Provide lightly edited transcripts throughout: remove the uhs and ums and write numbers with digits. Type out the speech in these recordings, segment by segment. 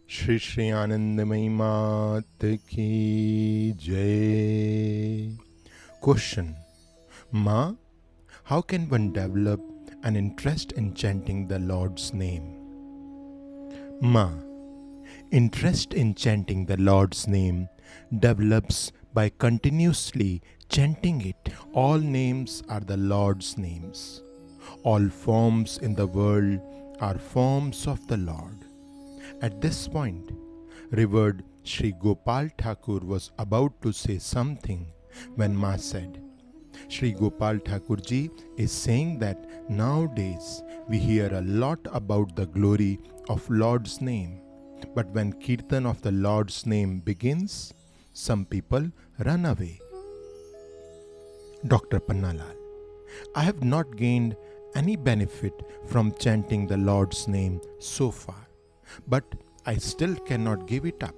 Sri Anandamayi Ma ki Jai. Question: Ma, how can one develop an interest in chanting the Lord's name? Ma, interest in chanting the Lord's name develops by continuously chanting it. All names are the Lord's names. All forms in the world are forms of the Lord. At this point, revered Sri Gopal Thakur was about to say something when Ma said, Sri Gopal Thakurji is saying that nowadays we hear a lot about the glory of Lord's name. But when Kirtan of the Lord's name begins, some people run away. Dr. Pannalal, I have not gained any benefit from chanting the Lord's name so far, but I still cannot give it up.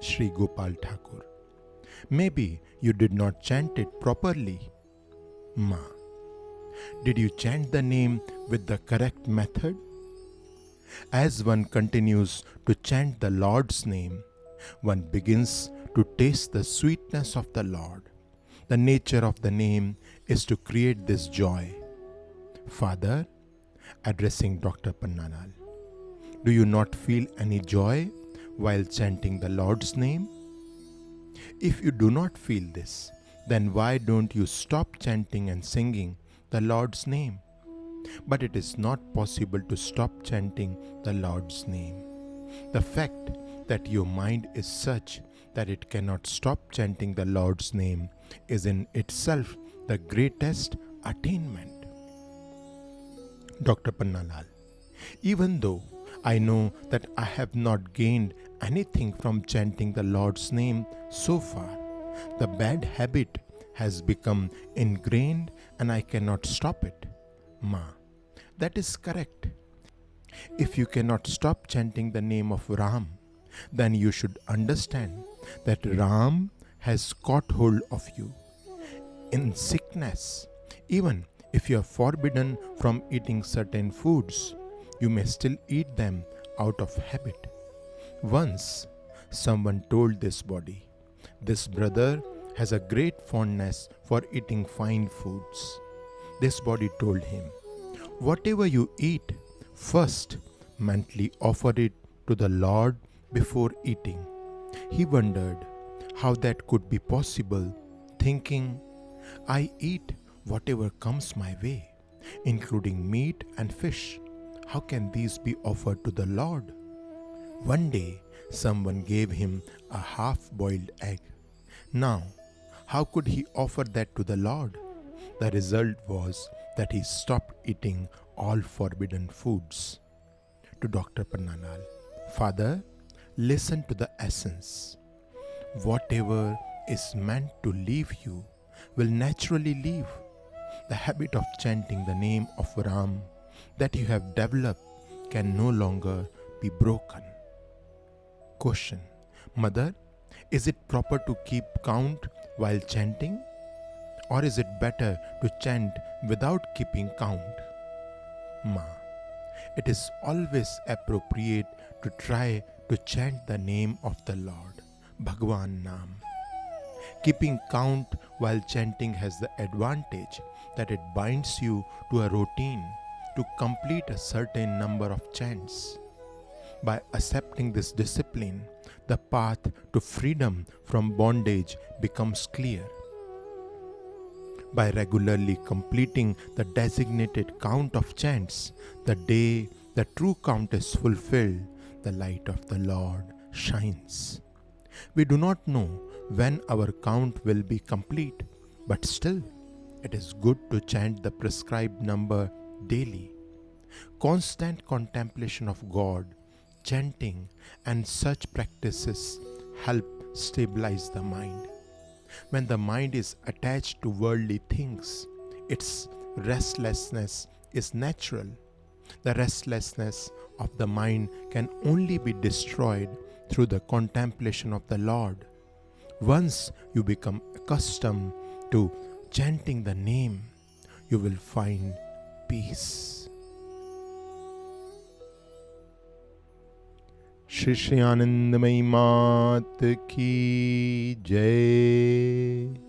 Sri Gopal Thakur, maybe you did not chant it properly. Ma, did you chant the name with the correct method? As one continues to chant the Lord's name, one begins to taste the sweetness of the Lord. The nature of the name is to create this joy. Father, addressing Dr. Pannalal, do you not feel any joy while chanting the Lord's name? If you do not feel this, then why don't you stop chanting and singing the Lord's name? But it is not possible to stop chanting the Lord's name. The fact that your mind is such that it cannot stop chanting the Lord's name is in itself the greatest attainment. Dr. Pannalal, even though I know that I have not gained anything from chanting the Lord's name so far, the bad habit has become ingrained and I cannot stop it. Ma, that is correct. If you cannot stop chanting the name of Ram, then you should understand that Ram has caught hold of you. In sickness, even if you are forbidden from eating certain foods, you may still eat them out of habit. Once, someone told this body, this brother has a great fondness for eating fine foods. This body told him, whatever you eat, first mentally offer it to the Lord before eating. He wondered how that could be possible, thinking, I eat whatever comes my way, including meat and fish. How can these be offered to the Lord? One day, someone gave him a half-boiled egg. Now, how could he offer that to the Lord? The result was that he stopped eating all forbidden foods. To Dr. Pannalal, Father, listen to the essence. Whatever is meant to leave you will naturally leave. The habit of chanting the name of Ram that you have developed can no longer be broken. Question: Mother, is it proper to keep count while chanting? Or is it better to chant without keeping count? Ma, it is always appropriate to try to chant the name of the Lord, Bhagwan Nam. Keeping count while chanting has the advantage that it binds you to a routine to complete a certain number of chants. By accepting this discipline, the path to freedom from bondage becomes clear. By regularly completing the designated count of chants, the day the true count is fulfilled, the light of the Lord shines. We do not know when our count will be complete, but still, it is good to chant the prescribed number daily. Constant contemplation of God, chanting, and such practices help stabilize the mind. When the mind is attached to worldly things, its restlessness is natural. The restlessness of the mind can only be destroyed through the contemplation of the Lord. Once you become accustomed to chanting the name, you will find peace. Shri Shri आनंदमयी मात की जय।